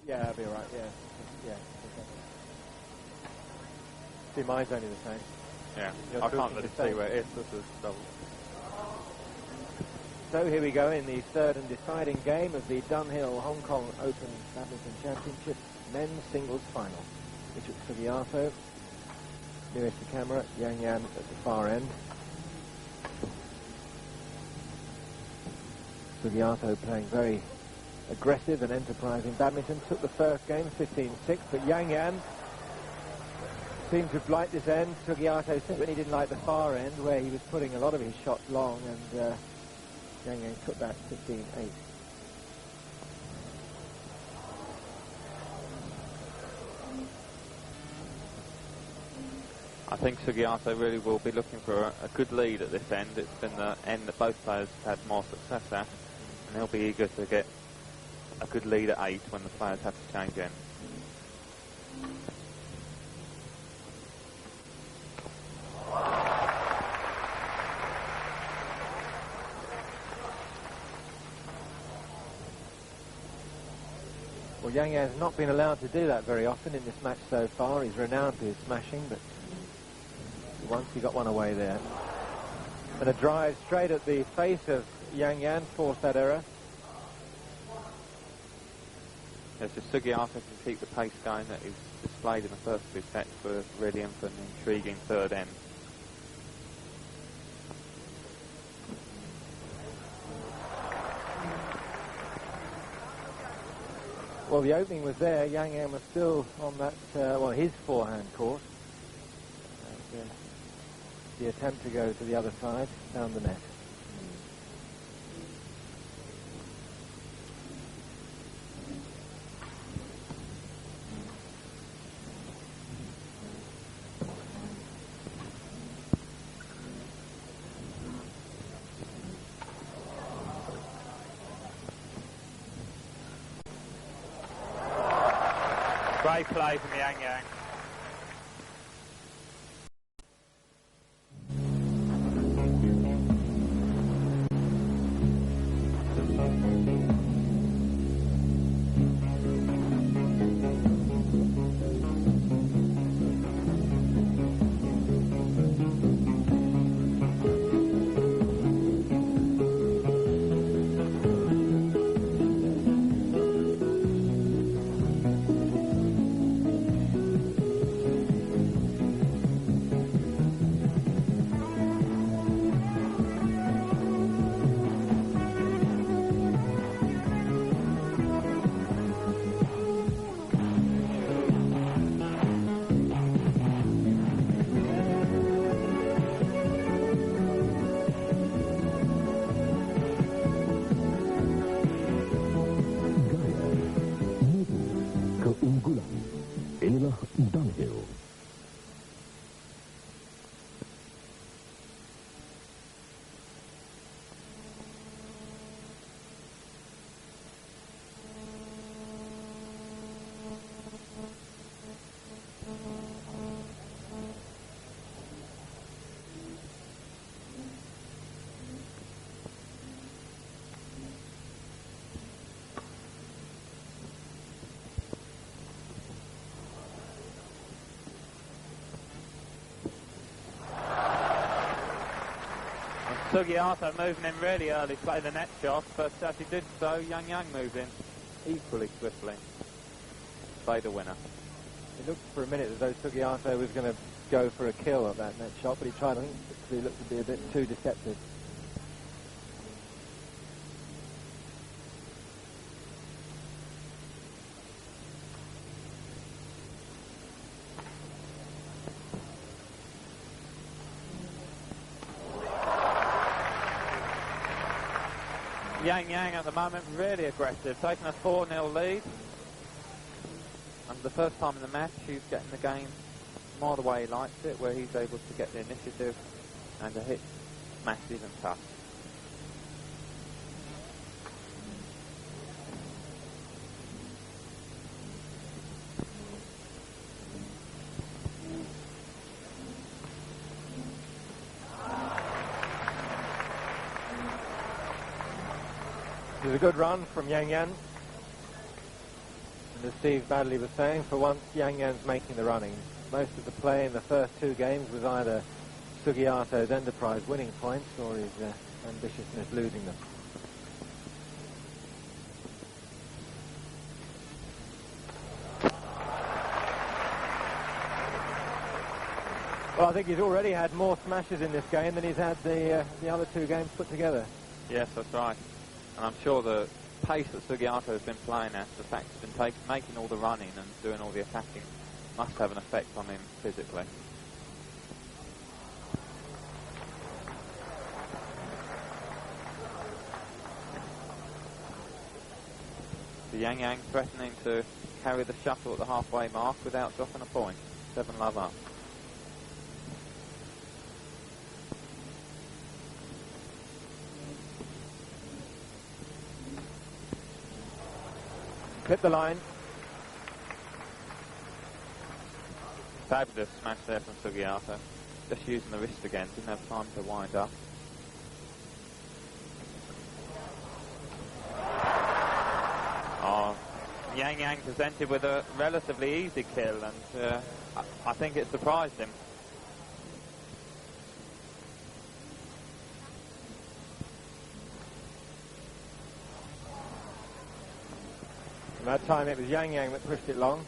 Yeah, that'll be all right, yeah. Yeah. See, mine's only the same. Yeah, You're I can't talking really the see same. where it is. This is double. So here we go in the third and deciding game of the Dunhill Hong Kong Open Badminton Championship men's singles final. Icuk Sugiyato, nearest the camera, Yang Yan at the far end. Sugiyato playing very aggressive and enterprising badminton. Took the first game 15-6, but Yang Yan seemed to have liked this end. Sugiyato said when he didn't like the far end where he was putting a lot of his shots long, and Yang Yang took that 15-8. I think Sugiyato really will be looking for a good lead at this end. It's been the end that both players have had more success at, and he'll be eager to get a good lead at 8 when the players have to change ends. Well, Yang Yan's not been allowed to do that very often in this match so far. He's renowned for his smashing, but once he got one away there. And a drive straight at the face of Yang Yan forced that error. Yes, if Sugiyato can keep the pace going that he's displayed in the first two sets, we're really in for an intriguing third end. Well, the opening was there. Yang Yan was still on that, well, his forehand course. And, the attempt to go to the other side found the net. Great play from Yang Yang. Inilah Dunhill. Sugiyato moving in really early, playing the net shot, but as he did so, Yang Yang moved in equally swiftly. Played a winner. It looked for a minute as though Sugiyato was going to go for a kill at that net shot, but he tried, I think, he looked to be a bit too deceptive. Yang Yang at the moment really aggressive, taking a 4-0 lead. And the first time in the match, he's getting the game more the way he likes it, where he's able to get the initiative and to hit massive and tough. It was a good run from Yang Yan. And as Steve Badley was saying, for once Yang Yan's making the running. Most of the play in the first two games was either Sugiato's enterprise winning points or his ambitiousness losing them. Well, I think he's already had more smashes in this game than he's had the other two games put together. Yes, that's right. And I'm sure the pace that Sugiato has been playing at, the fact he's been making all the running and doing all the attacking, must have an effect on him physically. The Yang Yang threatening to carry the shuttle at the halfway mark without dropping a point. 7-love up. Hit the line. Fabulous smash there from Sugiato. Just using the wrist again, didn't have time to wind up. Oh, Yang Yang presented with a relatively easy kill, and I think it surprised him. And that time it was Yang Yang that pushed it long.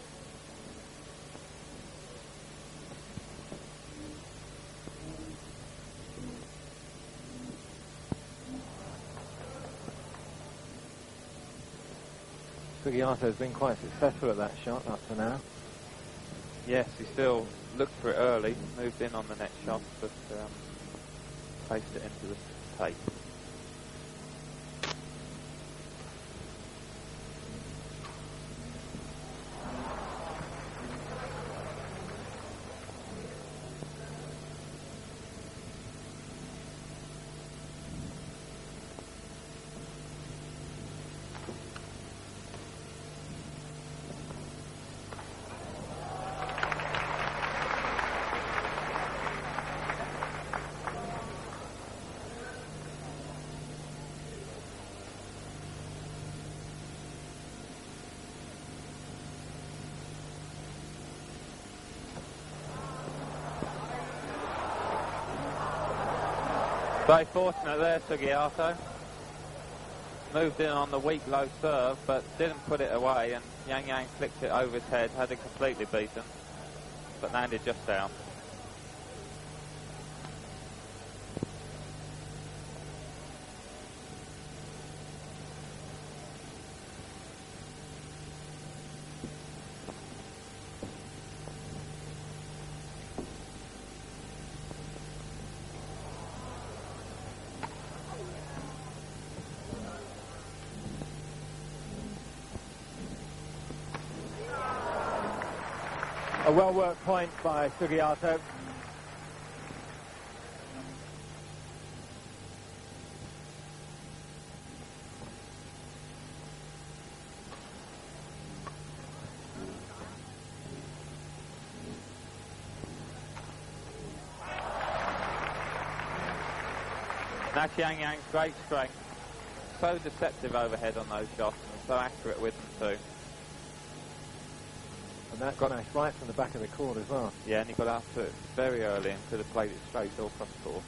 Sugiato's been quite successful at that shot up to now. Yes, he still looked for it early, moved in on the next shot, but placed it into the tape. Very fortunate there, Sugiato. Moved in on the weak low serve, but didn't put it away, and Yang Yang flicked it over his head, had it completely beaten, but landed just out. A well-worked point by Sugiato. That's Yang Yang's great strength. So deceptive overhead on those shots and so accurate with them too. And that smashed right from the back of the court as well. Yeah, and he got out to it very early and could have played it straight all across the court.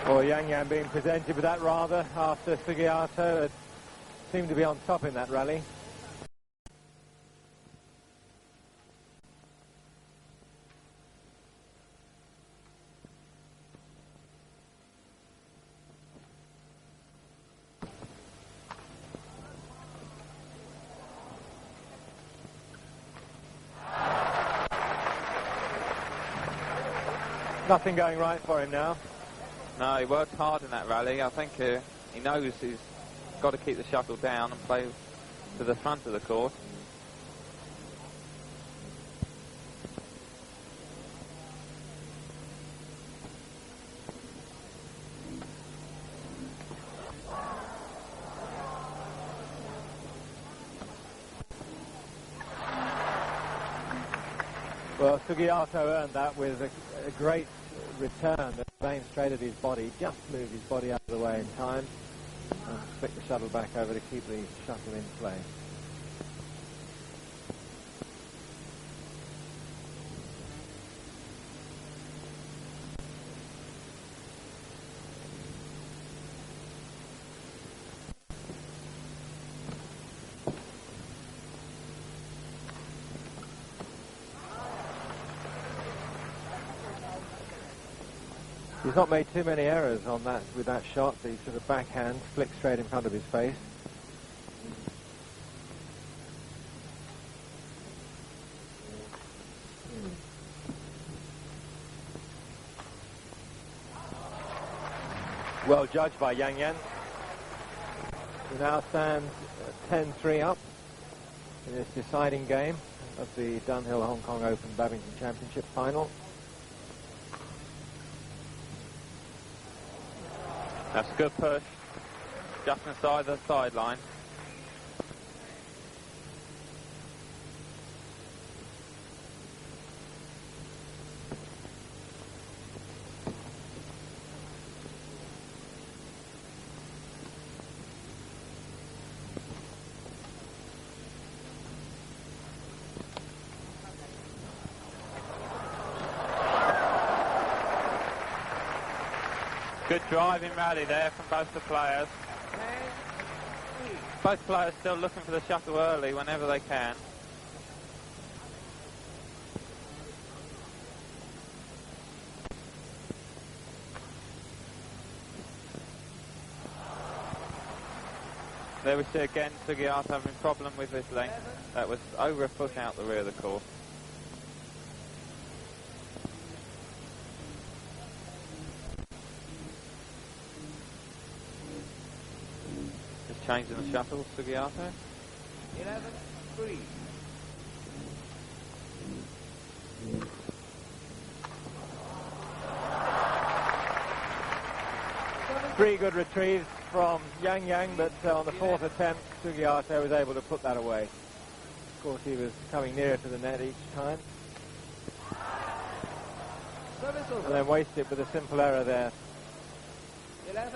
Or Yang Yang being presented with that rather after Sugiato had seemed to be on top in that rally. Nothing going right for him now. No, he worked hard in that rally. I think he knows he's got to keep the shuttle down and play to the front of the court. Well, Sugiyato earned that with a great return that came straight at his body, just moved his body out of the way in time and flicked the shuttle back over to keep the shuttle in play. He's not made too many errors on that with that shot. The sort of backhand flicked straight in front of his face. Well judged by Yang Yan, who now stands 10-3 up in this deciding game of the Dunhill Hong Kong Open Badminton Championship final. That's a good push, just inside the sideline. Good driving rally there from both the players. Both players still looking for the shuttle early whenever they can. There we see again Sugiyato having a problem with his length. That was over a foot out the rear of the course. Changing the shuttle, Sugiyato. 11-3. Three good retrieves from Yang Yang, but on the fourth attempt, Sugiyato was able to put that away. Of course, he was coming nearer to the net each time. And then wasted it with a simple error there. 11-3.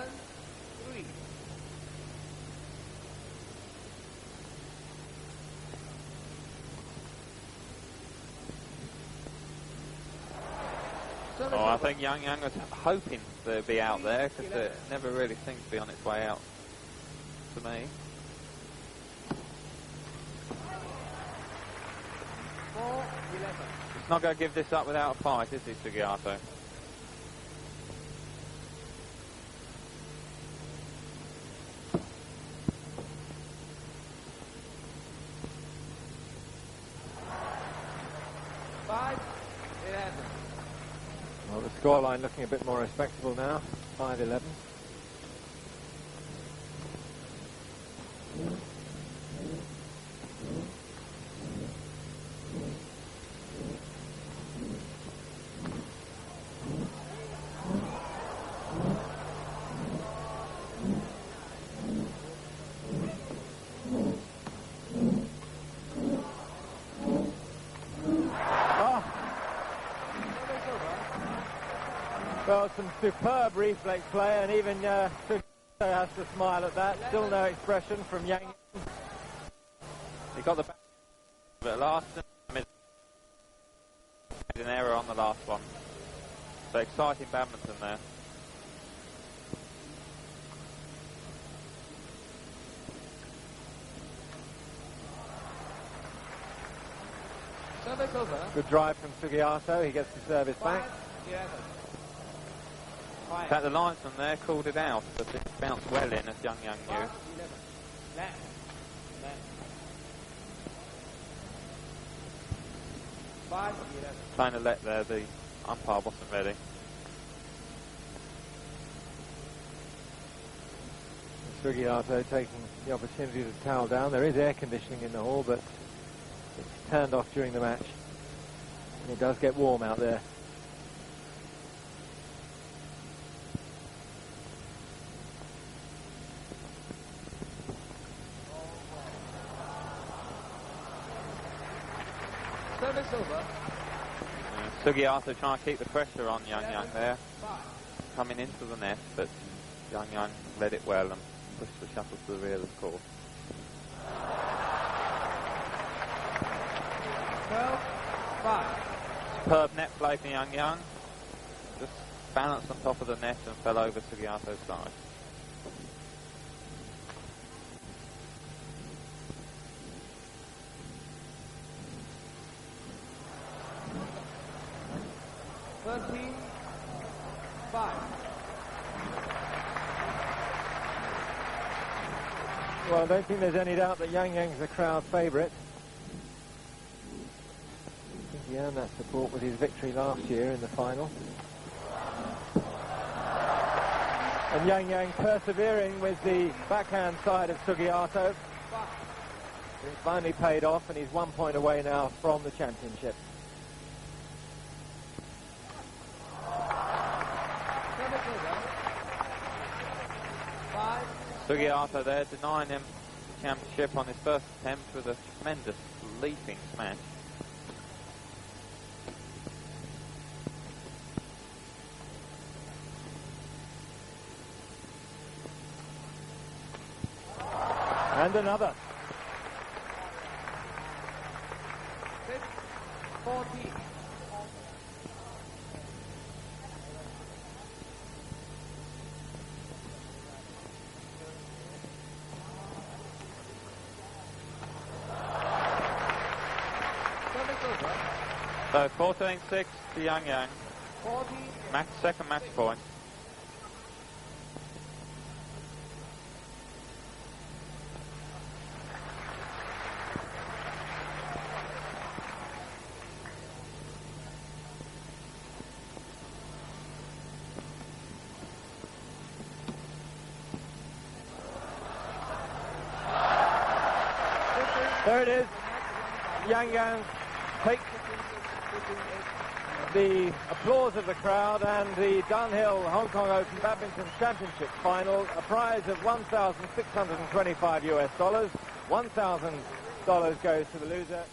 Oh, I think Yang Yang was hoping to be out there because it never really seems to be on its way out to me. He's not going to give this up without a fight, is he, Sugiyato? Well, the scoreline looking a bit more respectable now, 5-11. Well, some superb reflex play, and even Sugiyato has to smile at that. Still no expression from Yang. He got the back but last made an error on the last one. So exciting badminton there. Service over. Good drive from Sugiyato. He gets the service back. 5-11. In fact, the linesman there called it out, but it bounced well in, as Yang Yang knew. 5-11. Left. Left. 5-11. Trying to let there, the umpire wasn't ready. Sugiyato taking the opportunity to towel down. There is air conditioning in the hall, but it's turned off during the match. And it does get warm out there. Service over. Sugiyato trying to keep the pressure on Yang Yang there, coming into the net, but Yang Yang read it well and pushed the shuttle to the rear of the court. 12-5. Superb net play for Yang Yang. Just balanced on top of the net and fell over Sugiyato's side. Well, I don't think there's any doubt that Yang Yang's the crowd favourite. I think he earned that support with his victory last year in the final. And Yang Yang persevering with the backhand side of Sugiyato. It's finally paid off, and he's 1 point away now from the championship. Sugiyato there denying him the championship on his first attempt with a tremendous leaping smash. And another. 14. So 14-6 to Yang Yang. 40. Second match point. There it is. Yang Yang takes the applause of the crowd and the downhill Hong Kong Open Badminton Championship final, a prize of $1,625 US. $1,000 goes to the loser.